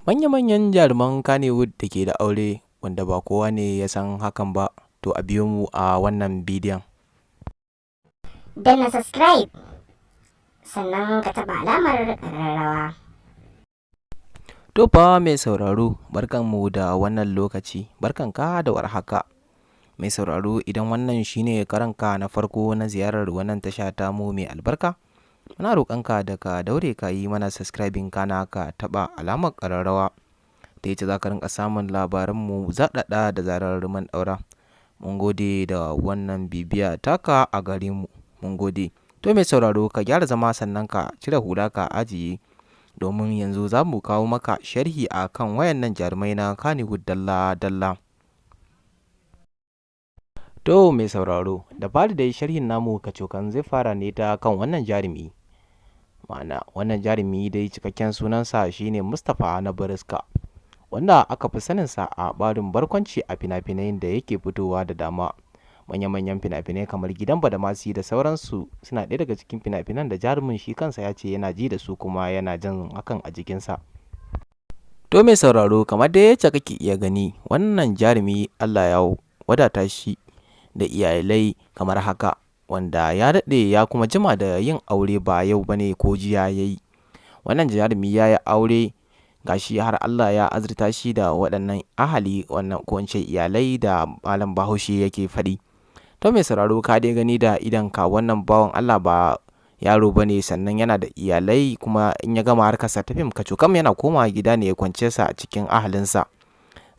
Manya-manyan jaruman Kannywood da ke da aure wanda ba kowa ne ya san hakan ba, to a biyo mu a wannan bidiyon. Danna subscribe sannan ka taɓa alamar ƙararrawa. To fa mai sauraro, barkanmu da wannan lokaci, barkanka da warhaka. Mai sauraro, idan wannan shine karanka na farko na ziyarar wannan tasha tamu mai albarka, muna roƙonka da ka daure ka yi mana subscribing kana ka taɓa alamar ƙararrawa, ta yace za ka rinka samun labaranmu zaɗaɗa da zarar mun ɗaura. Mun gode da wannan bibiya taka a gare mu, mun gode. To mai sauraro, ka gyara zama sannan ka cire hula ka ajiye, domin yanzu za mu kawo maka sharhi a kan wayannan jarumai na Kannywood dalla-dalla. To mai sauraro, da fari dai sharhin namu kacokan zai fara ne ta kan wannan jarumi. Ma'ana wannan jarumi dai cikakken sunansa shine Mustapha na Bariska, wanda aka fi saninsa a barin barkwanci a fina-finai da yake fitowa da dama. Manya-manyan fina-finai kamar Gidan Badamasi da sauransu suna ɗaya daga cikin fina-finan da jarumin shi kansa ya ce yana ji da su kuma yana jin hakan a jikinsa. To mai sauraro, kamar da yacce kake iya gani, wannan jarumi Allah ya wadata shi da iyalai kamar haka, wanda ya daɗe ya kuma jima da yin aure, ba yau bane ko jiya ya yi. Wannan jarumi ya yi aure, gashi har Allah ya azurta shi da waɗannan ahali, wannan ko in ce iyalai da malam Bahaushe yake faɗi. To mai sauraro, ka dai gani da idanka, wannan bawan Allah ba yaro bane, sannan yana da iyalai, kuma in ya gama harkarsa ta fim kacokam yana komawa gida ne ya kwance sa a cikin ahalinsa.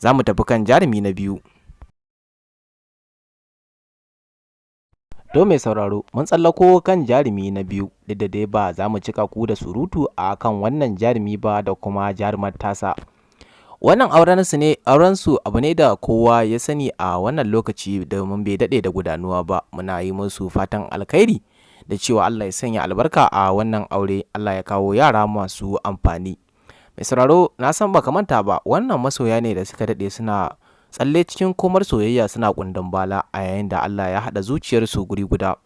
Za mu tafi kan jarumi na biyu. To mai sauraro, mun tsallako kan jarumi na biyu, duk da dai ba za mu cika ku da surutu a kan wannan jarumi ba da kuma jarumar tasa. Wannan aurensu abu ne da kowa ya sani a wannan lokaci, domin bai daɗe da gudanuwa ba. Muna yi musu fatan alkhairi da cewa Allah ya sanya albarka a wannan aure, Allah ya kawo yara masu amfani. Mai sauraro, na san baka manta ba, wannan masoya ne da suka daɗe suna tsalle cikin komar soyayya, suna kundin bala, a yayin da Allah ya haɗa zuciyarsu guri guda,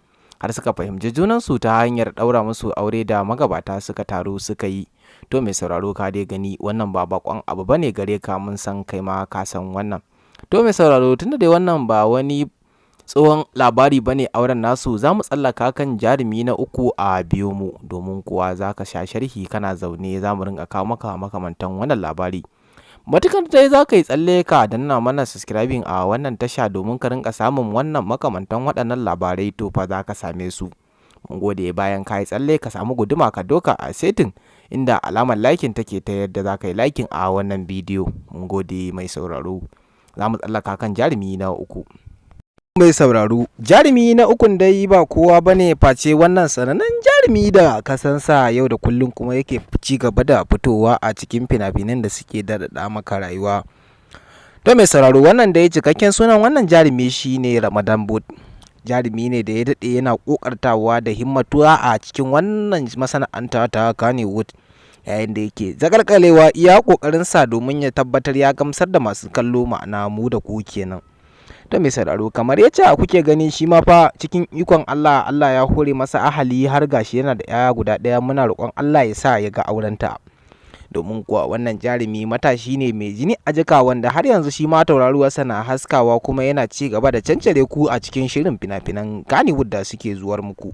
har suka fahimci junansu ta hanyar ɗaura musu aure da magabata suka taru suka yi. To mai sauraro, ka dai gani wannan ba bakon abu bane gare ka, mun san kai ma ka san wannan. To mai sauraro, tunda dai wannan ba wani tsohon labari bane auren nasu, za mu tsallaka kan jarumi na uku a biyo mu, domin kuwa za ka sha sharhi kana zaune, za mu rinka kawo maka makamantan wannan labari. Matukar dai za ka yi tsalle ka danna mana subscribing a wannan tasha, domin ka rinka samun wannan makamantan waɗannan labarai, to fa za ka same su. Mun gode. Bayan ka yi tsalle, ka samu guduma ka doka a setting inda alamar likin take, ta yadda za ka yi likin a wannan bidiyo. Mun gode mai sauraro. Za mu tsallaka kan jarumi na uku. Mai sauraro, jarumi na ukun dai ba kowa bane face wannan sanannen jarumi da kasansa yau da kullum, kuma yake ci gaba da fitowa a cikin fina-finan da suke daɗaɗa maka rayuwa. To mai sauraro, wannan dai cikakken sunan wannan jarumi shine Ramadan Boot. Jarumi ne da ya daɗe yana ƙoƙartawa da himmatuwa a cikin wannan masana'anta ta Kannywood, yayin da yake zagalgalewa iya ƙoƙarinsa domin ya tabbatar ya gamsar da masu kallo, ma'ana mu da ku kenan. To mai sauraro, kamar yacce kuke gani, shi ma fa cikin ikon Allah, Allah ya hore masa ahali, har gashi yana da 'ya'ya guda ɗaya. Muna roƙon Allah ya sa ya ga aurenta, domin kuwa wannan jarumi matashi ne mai jini a jika, wanda har yanzu shi ma tauraruwarsa na haskawa, kuma yana ci gaba da cancare ku a cikin shirin fina-finan Kannywood da suke zuwar muku.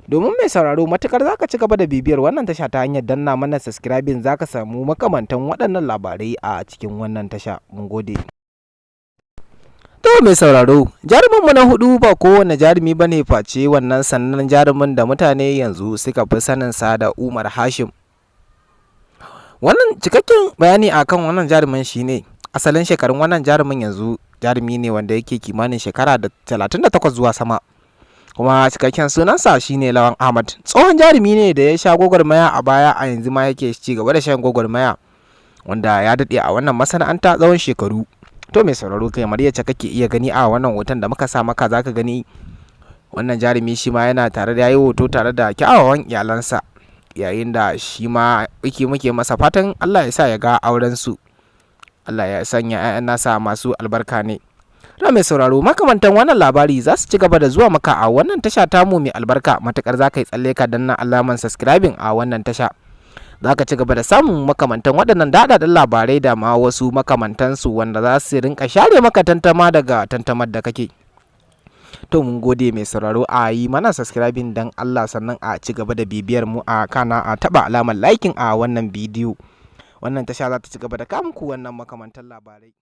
Domin mai sauraro, matukar za ka ci gaba da bibiyar wannan tasha ta hanyar danna mana subscribing, za ka samu makamantan waɗannan labarai a cikin wannan tasha. Mun gode. To mai sauraro, jaruminmu na hudu ba kowane jarumi ba ne face wannan sannan jarumin da mutane yanzu suka fi saninsa da Umar Hashim. Wannan cikakken bayani akan wannan jarumin shine, asalin shekarun wannan jarumin yanzu jarumi ne wanda yake kimanin shekara da 38 zuwa sama, kuma cikakken sunansa shine Lawan Ahmad. Tsohon jarumi ne da ya sha gwagwarmaya a baya, a yanzu ma yake ci gaba da shan gwagwarmaya, wanda ya daɗe a wannan masana'anta tsawon shekaru. To mai sauraro, kamar yacce kake iya gani a wannan hoton da muka sa maka, zaka gani wannan jarumi shi ma yana tare da yayi hoto tare da kyawawan iyalansa, yayin da shi ma muke masa fatan Allah ya sa ya ga auren su, Allah ya sanya 'ya'yan nasa masu albarka ne. To mai sauraro, makamantan wannan labari za su ci gaba da zuwa maka a wannan tasha tamu mai albarka, matakar za ka yi tsalle ka danna alaman subscribing a wannan tasha. za ka ci gaba da samun makamantan waɗannan daɗaɗɗen labarai da ma wasu makamantansu wanda za su rinka share maka tantama daga tantamar da kake. To mun gode mai sauraro, a yi mana subscribing dan Allah, sannan a ci gaba da bibiyar mu a kana a taɓa alamar liking a wannan bidiyo. Wannan tasha za ta ci gaba da kawo muku wannan makamantan labarai.